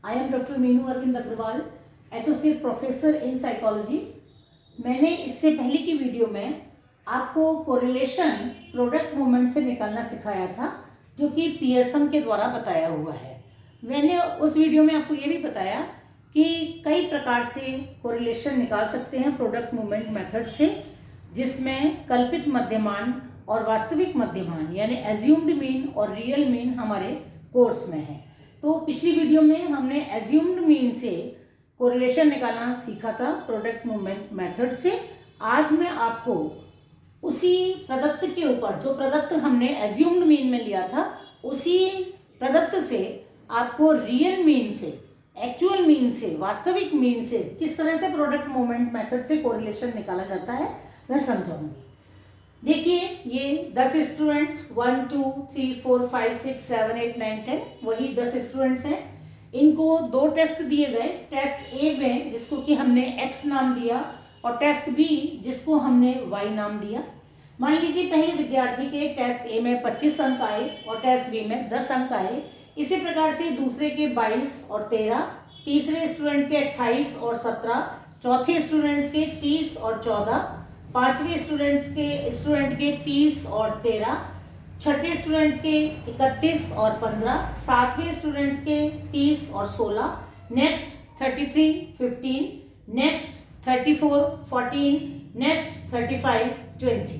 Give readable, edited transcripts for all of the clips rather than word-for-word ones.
I am doctor Meenu Arvind Agarwal, associate professor in psychology. मैंने इससे पहले की वीडियो में आपको कोरिलेशन प्रोडक्ट मूवमेंट से निकालना सिखाया था, जो कि पियर्सन के द्वारा बताया हुआ है। मैंने उस वीडियो में आपको ये भी बताया कि कई प्रकार से कोरिलेशन निकाल सकते हैं प्रोडक्ट मूवमेंट मेथड से, जिसमें कल्पित मध्यमान और वास्तविक मध्यमान यानी एज्यूम्ड मीन और रियल मीन हमारे कोर्स में है। तो पिछली वीडियो में हमने एज्यूम्ड मीन से कोरिलेशन निकालना सीखा था प्रोडक्ट मूवमेंट मेथड से। आज मैं आपको उसी प्रदत्त के ऊपर, जो प्रदत्त हमने एज्यूम्ड मीन में लिया था, उसी प्रदत्त से आपको रियल मीन से, एक्चुअल मीन से, वास्तविक मीन से किस तरह से प्रोडक्ट मूवमेंट मेथड से कोरिलेशन निकाला जाता है वह समझाऊंगी। देखिए, ये 10 स्टूडेंट्स 1 2 3 4 5 6 7 8 9 10 वही 10 स्टूडेंट्स हैं। इनको 2 टेस्ट दिए गए, टेस्ट ए में जिसको कि हमने x नाम दिया और टेस्ट बी जिसको हमने y नाम दिया। मान लीजिए पहले विद्यार्थी के टेस्ट ए में 25 अंक आए और टेस्ट बी में 10 अंक आए। इसी प्रकार से दूसरे के 22 और 13, तीसरे स्टूडेंट के 28 और 17, चौथे स्टूडेंट के 30 और 14, पांचवें स्टूडेंट के 30 और 13, छठे स्टूडेंट के 31 और 15, सातवें स्टूडेंट्स के 30 और 16, नेक्स्ट 33 15, नेक्स्ट 34 14, नेक्स्ट 35 20।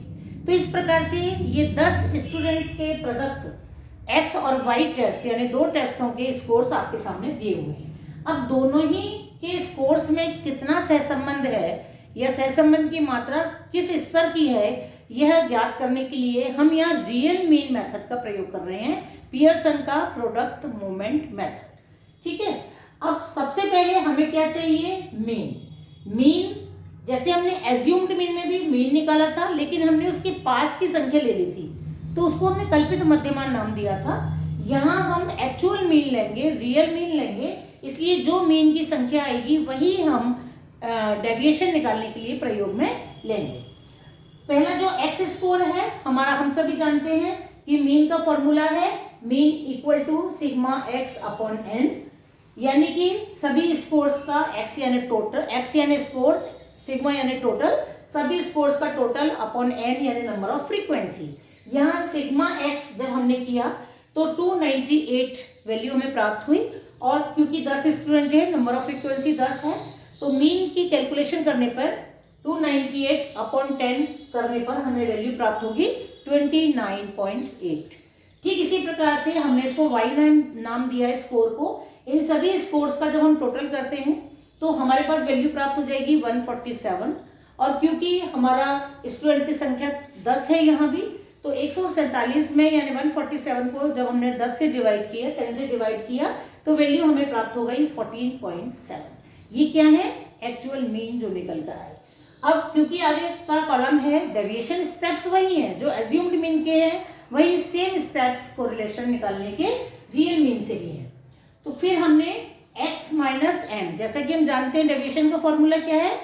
तो इस प्रकार से ये 10 स्टूडेंट्स के प्रदत्त एक्स और वाई टेस्ट यानी 2 टेस्टों के स्कोर्स आपके सामने दिए हुए हैं। अब दोनों ही के स्कोर्स में कितना सहसंबंध है या सहसंबंध की मात्रा किस स्तर की है, यह ज्ञात करने के लिए हम यहाँ रियल मीन मेथड का प्रयोग कर रहे हैं, पियर्सन का प्रोडक्ट मूवमेंट मेथड। ठीक है, अब सबसे पहले हमें क्या चाहिए? मीन। मीन जैसे हमने एज्यूम्ड मीन में भी मीन निकाला था, लेकिन हमने उसके पास की संख्या ले ली थी, तो उसको हमने कल्पित मध्यमान नाम दिया था। यहाँ हम एक्चुअल मीन लेंगे, रियल मीन लेंगे, इसलिए जो मीन की संख्या आएगी वही हम डेविएशन निकालने के लिए प्रयोग में लेंगे। पहला जो एक्स स्कोर है हमारा, हम सभी जानते हैं कि मीन का फॉर्मूला है mean equal to sigma X upon N, यानी कि सभी स्कोर्स का एक्स यानी टोटल, एक्स यानी स्कोर्स, सिग्मा यानी टोटल, सभी स्कोर्स का टोटल अपॉन एन यानी नंबर ऑफ फ्रीक्वेंसी। यहाँ सिग्मा एक्स जब हमने किया तो 298 वैल्यू हमें प्राप्त हुई, और क्योंकि 10 स्टूडेंट है, नंबर ऑफ फ्रीक्वेंसी 10 है, तो मीन की कैलकुलेशन करने पर 298 अपॉन 10 करने पर हमें वैल्यू प्राप्त होगी 29.8। ठीक इसी प्रकार से हमने इसको y नाम दिया है स्कोर को। इन सभी स्कोर्स का जब हम टोटल करते हैं तो हमारे पास वैल्यू प्राप्त हो जाएगी 147, और क्योंकि हमारा स्टूडेंट की संख्या 10 है यहाँ भी, तो 147 में यानी 147 को जब हमने 10 से डिवाइड किया, 10 से डिवाइड किया, तो वैल्यू हमें प्राप्त हो गई 14.7। ये क्या है? एक्चुअल मीन जो निकल कर आए। अब क्योंकि आगे का कॉलम है, डेविएशन स्टेप्स वही हैं जो एज्यूम्ड मीन के हैं, वही सेम स्टेप्स कोरिलेशन निकालने के रियल मीन से भी हैं। तो फिर हमने x माइनस एम, जैसा कि हम जानते हैं डेविएशन का फॉर्मूला क्या है,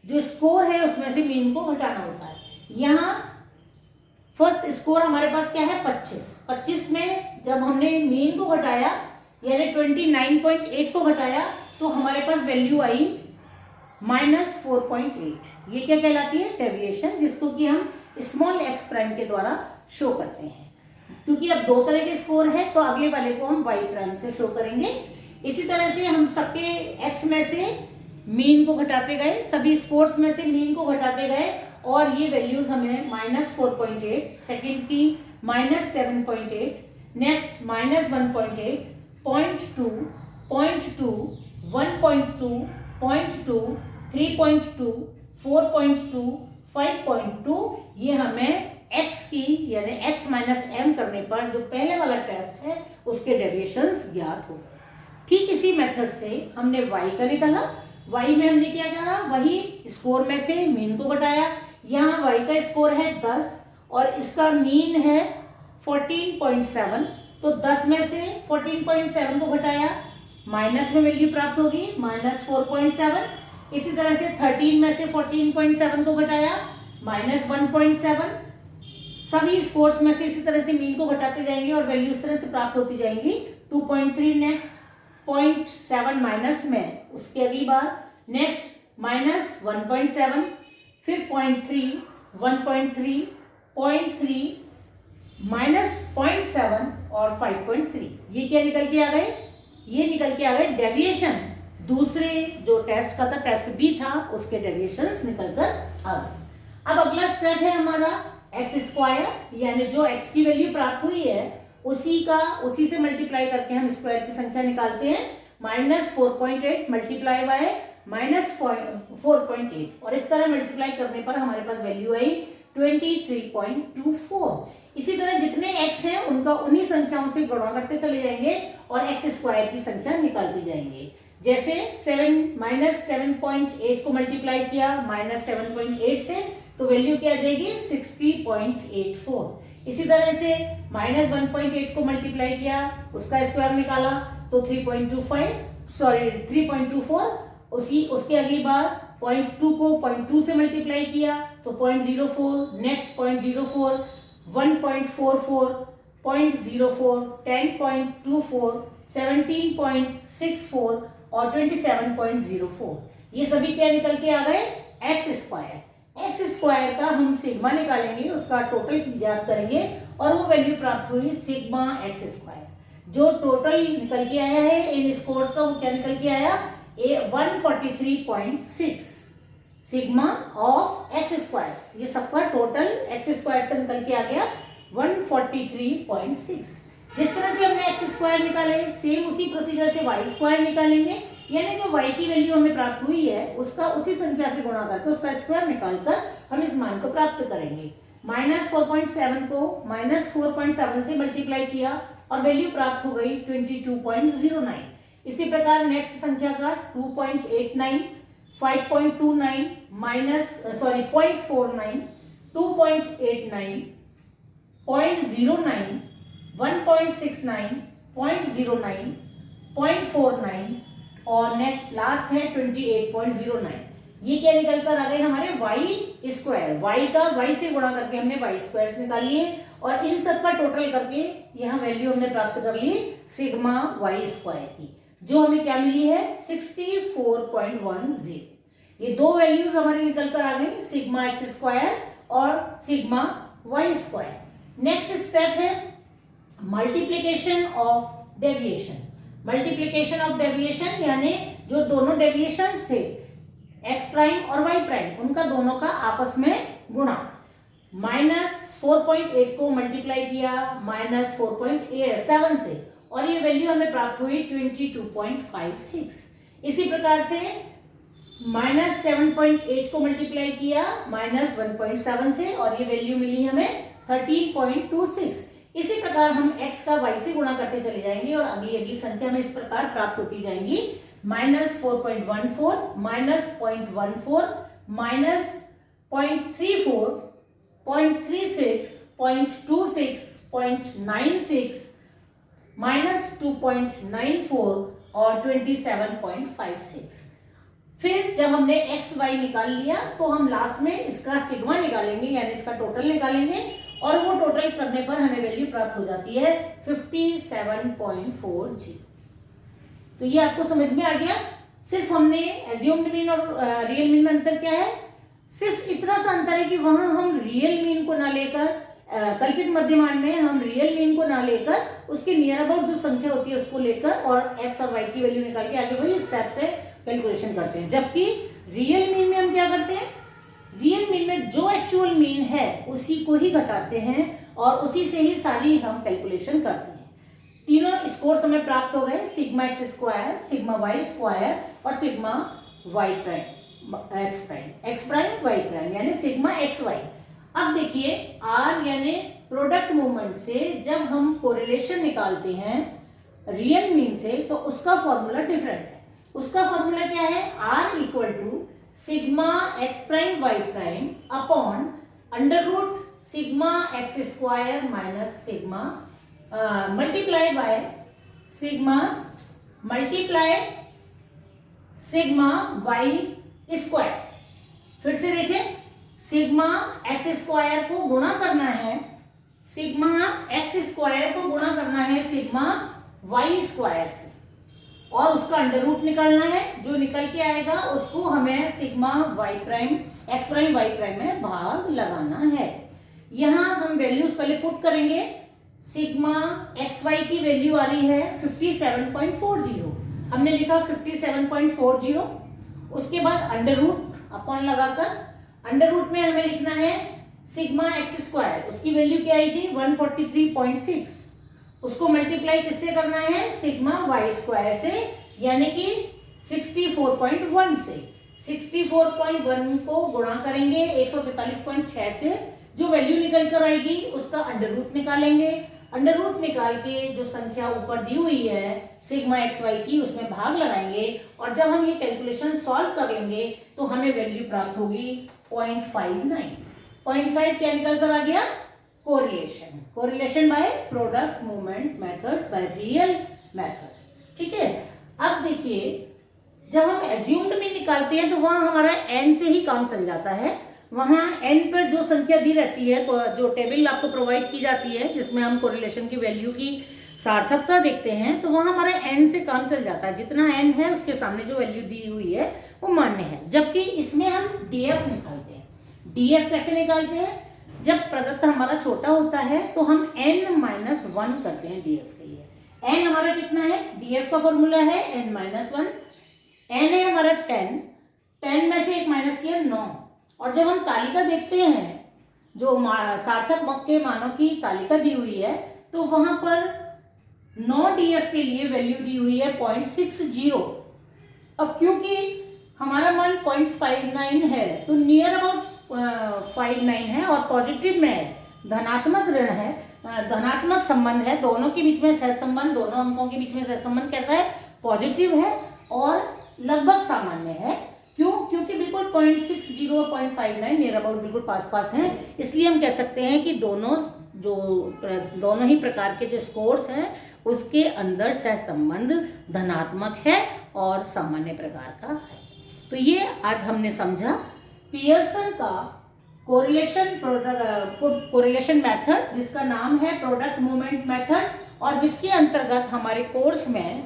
जो स्कोर है उसमें से मीन को घटाना होता है। यहाँ फर्स्ट स्कोर हमारे पास क्या है? 25 में जब हमने मीन को घटाया यानी 29.8 को घटाया, तो हमारे पास वैल्यू आई -4.8। ये क्या कहलाती है? डेविएशन, जिसको कि हम स्मॉल एक्स प्राइम के द्वारा शो करते हैं। क्योंकि अब 2 तरह के स्कोर है, तो अगले वाले को हम वाई प्राइम से शो करेंगे। इसी तरह से हम सबके एक्स में से मीन को घटाते गए, सभी स्कोर्स में से मीन को घटाते गए, और ये वैल्यूज हमें -4.8, सेकेंड की -7.8, नेक्स्ट -1.8, 0.2, 0.2, 1.2, 0.2, 3.2, 4.2, 5.2, ये हमें x की यानी x माइनस एम करने पर जो पहले वाला टेस्ट है उसके डेविएशंस ज्ञात हो गए। ठीक इसी मेथड से हमने y का निकाला। y में हमने क्या करा? वही स्कोर में से मीन को घटाया। यहाँ y का स्कोर है 10 और इसका मीन है 14.7, तो 10 में से 14.7 को घटाया, माइनस में वैल्यू प्राप्त होगी -4.7। इसी तरह से 13 में से 14.7 को घटाया, -1.7। सभी स्कोर्स में से इसी तरह से मीन को घटाते जाएंगे और वैल्यू इस तरह से प्राप्त होती जाएंगी 2.3, नेक्स्ट 0.7 माइनस में, उसके अगली बार नेक्स्ट -1.7, फिर 0.3, 1.3, 0.3, -0.7 और 5.3। ये क्या निकल के आ गए? ये निकल के आ गए डेविएशन। दूसरे जो टेस्ट का था, टेस्ट बी था, उसके डेविएशंस निकल कर आ गए। अब अगला स्टेप है हमारा एक्स स्क्वायर, यानी जो एक्स की वैल्यू प्राप्त हुई है उसी से मल्टीप्लाई करके हम स्क्वायर की संख्या निकालते हैं। -4.8 मल्टीप्लाई बाय -4.8, और इस तरह मल्टीप्लाई करने पर हमारे पास वैल्यू आई 23.24। इसी तरह जितने x हैं उनका उन्हीं संख्याओं से गुणा करते चले जाएंगे और एक्स स्क्वायर की संख्या निकालती जाएंगे। जैसे 7 को मल्टीप्लाई किया -7.8 से, तो वैल्यू क्या आ जाएगी 60.84। इसी तरह से -1.8 को मल्टीप्लाई किया, उसका स्क्वायर निकाला तो 3.24। उसके अगली बार 0.2 को 0.2 से मल्टीप्लाई किया तो 0.04, नेक्स्ट 0.04, 1.44, 0.04, 10.24, 17.64 और 27.04। ये सभी क्या निकल के आ गए? X square. एक्स स्क्वायर का हम सिग्मा निकालेंगे, उसका टोटल ज्ञात करेंगे और वो वैल्यू प्राप्त हुई सिग्मा एक्स स्क्वायर। जो टोटल निकल के आया है इन स्कोर्स का, वो क्या निकल के आया? 143.6 सिग्मा ऑफ एक्स स्क्वायर। ये सबका टोटल एक्स स्क्वायर से निकल के आ गया 143.6। जिस तरह से हमने एक्स स्क्वायर निकाले, सेम उसी प्रोसीजर से वाई स्क्वायर निकालेंगे, यानी जो वाई की वैल्यू हमें प्राप्त हुई है उसका उसी संख्या से गुणा करके उसका स्क्वायर निकालकर हम इस मान को प्राप्त करेंगे। -4.7 को -4.7 से मल्टीप्लाई किया और वैल्यू प्राप्त हो गई 22.09। इसी प्रकार नेक्स्ट संख्या का 2.89, 5.29 0.49, 2.89, 0.09, 1.69, 0.09, 0.49 और नेक्स्ट लास्ट है 28.09। ये क्या निकल कर आ गए? हमारे वाई स्क्वायर। वाई का वाई से गुणा करके हमने वाई स्क्वायर निकाल लिए और इन सब का टोटल करके यहाँ वैल्यू हमने प्राप्त कर ली सिग्मा वाई स्क्वायर की, जो हमें क्या मिली है 64.10। ये दो वैल्यूज हमारी निकल कर आ गई, सिग्मा एक्स स्क्वायर और sigma Y square. Next step है multiplication of deviation. Multiplication of deviation यानी जो दोनों डेविएशंस थे एक्स प्राइम और वाई प्राइम, उनका दोनों का आपस में गुणा। -4.8 को मल्टीप्लाई किया -4.7 से और ये वैल्यू हमें प्राप्त हुई 22.56। इसी प्रकार से -7.8 को मल्टीप्लाई किया -1.7 से और ये वैल्यू मिली हमें 13.26। इसी प्रकार हम x का y से गुणा करते चले जाएंगे और अगली संख्या में इस प्रकार प्राप्त होती जाएंगी -4.14, -0.14, -0.34, 0.36, 0.26, 0.96, -2.94 और 27.56। फिर जब हमने एक्स वाई निकाल लिया तो हम लास्ट में इसका सिग्मा निकालेंगे, यानी इसका टोटल निकालेंगे और वो टोटल करने पर हमें वैल्यू प्राप्त हो जाती है 57.40। तो ये आपको समझ में आ गया। सिर्फ हमने एज्यूम्ड मीन और रियल मीन में अंतर क्या है? सिर्फ इतना सा अंतर है कि वहां हम रियल मीन को ना लेकर कल्पित मध्यमान में हम रियल मीन को ना लेकर उसके नियर अबाउट जो संख्या होती है उसको लेकर और एक्स और वाई की वैल्यू निकाल के आगे वही स्टेप से कैलकुलेशन करते हैं। जबकि रियल मीन में हम क्या करते हैं? रियल मीन में जो एक्चुअल मीन है उसी को ही घटाते हैं और उसी से ही सारी हम कैलकुलेशन करते हैं। तीनों स्कोर्स हमें प्राप्त हो गए, sigma x square, sigma Y square और sigma Y prime x prime Y prime, यानी सिग्मा एक्स वाई। अब देखिए आर यानी प्रोडक्ट मूवमेंट से जब हम कोरिलेशन निकालते हैं रियल मीन से तो उसका फॉर्मूला डिफरेंट है। उसका फॉर्मूला क्या है? R equal to sigma X prime Y prime upon under root sigma x square minus sigma multiply by sigma Y square. फिर से देखें, सिग्मा एक्स स्क्वायर को गुणा करना है, सिग्मा एक्स स्क्वायर को गुणा करना है सिग्मा वाई स्क्वायर से। और उसका अंडर रूट निकालना है। जो निकल के आएगा उसको हमें sigma Y prime x prime Y prime में भाग लगाना है। यहाँ हम वैल्यूज पहले पुट करेंगे। सिग्मा एक्स वाई की वैल्यू आ रही है 57.40, हमने लिखा 57.40। उसके बाद अंडर रूट अपॉन लगाकर अंडर रूट में हमें लिखना है सिग्मा एक्स स्क्वायर, उसकी वैल्यू क्या आई थी 143.6, उसको मल्टीप्लाई किससे करना है सिग्मा वाई स्क्वायर से, यानी कि 64.1 से। 64.1 को गुणा करेंगे 143.6 से, जो वैल्यू निकल कर आएगी उसका अंडर रूट निकालेंगे। अंडर रूट निकाल के जो संख्या ऊपर दी हुई है सिग्मा एक्स वाई की उसमें भाग लगाएंगे, और जब हम ये कैलकुलेशन सॉल्व कर लेंगे तो हमें वैल्यू प्राप्त होगी 0.59। 0.5 क्या निकल कर आ गया correlation by product movement method by real method. ठीक है, अब देखिए जब हम एज्यूम्ड मीन निकालते हैं तो वहां हमारा एन से ही काम चल जाता है। वहां एन पर जो संख्या दी रहती है, जो टेबल आपको प्रोवाइड की जाती है जिसमें हम कोरिलेशन की वैल्यू की सार्थकता देखते हैं, तो वहां हमारे एन से काम चल जाता है। जितना एन है उसके सामने जो वैल्यू दी हुई है वो मान्य है। जबकि इसमें हम डीएफ निकालते हैं। डीएफ कैसे निकालते हैं, जब प्रदत्त हमारा छोटा होता है तो हम n-1 करते हैं डीएफ के लिए। n हमारा कितना है, डीएफ का फॉर्मूला है n-1, n है हमारा 10, 10 में से एक माइनस किया 9। और जब हम तालिका देखते हैं जो सार्थक मक के मानों की तालिका दी हुई है, तो वहां पर 9 डीएफ के लिए वैल्यू दी हुई है 0.60। अब क्योंकि हमारा मान 0.59 है तो नियर अबाउट 59 है और पॉजिटिव में है, धनात्मक ऋण है, धनात्मक संबंध है, दोनों के बीच में सहसंबंध, दोनों अंकों के बीच में सहसंबंध कैसा है, पॉजिटिव है और लगभग सामान्य है। क्यों, क्योंकि बिल्कुल 0.60 और 0.59 नियर अबाउट बिल्कुल पास पास हैं, इसलिए हम कह सकते हैं कि दोनों ही प्रकार के जो स्कोर्स हैं उसके अंदर सहसंबंध धनात्मक है और सामान्य प्रकार का है। तो ये आज हमने समझा पियर्सन का कोरिलेशन मेथड, जिसका नाम है प्रोडक्ट मूवमेंट मेथड, और जिसके अंतर्गत हमारे कोर्स में,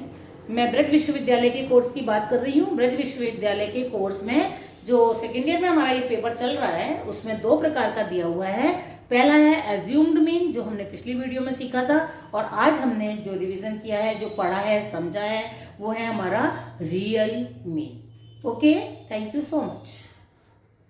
मैं ब्रज विश्वविद्यालय के कोर्स की बात कर रही हूँ, ब्रज विश्वविद्यालय के कोर्स में जो सेकेंड ईयर में हमारा ये पेपर चल रहा है उसमें 2 प्रकार का दिया हुआ है। पहला है एज्यूम्ड मीन, जो हमने पिछली वीडियो में सीखा था, और आज हमने जो रिवीजन किया है, जो पढ़ा है, समझा है, वो है हमारा real mean. Okay, thank you so much.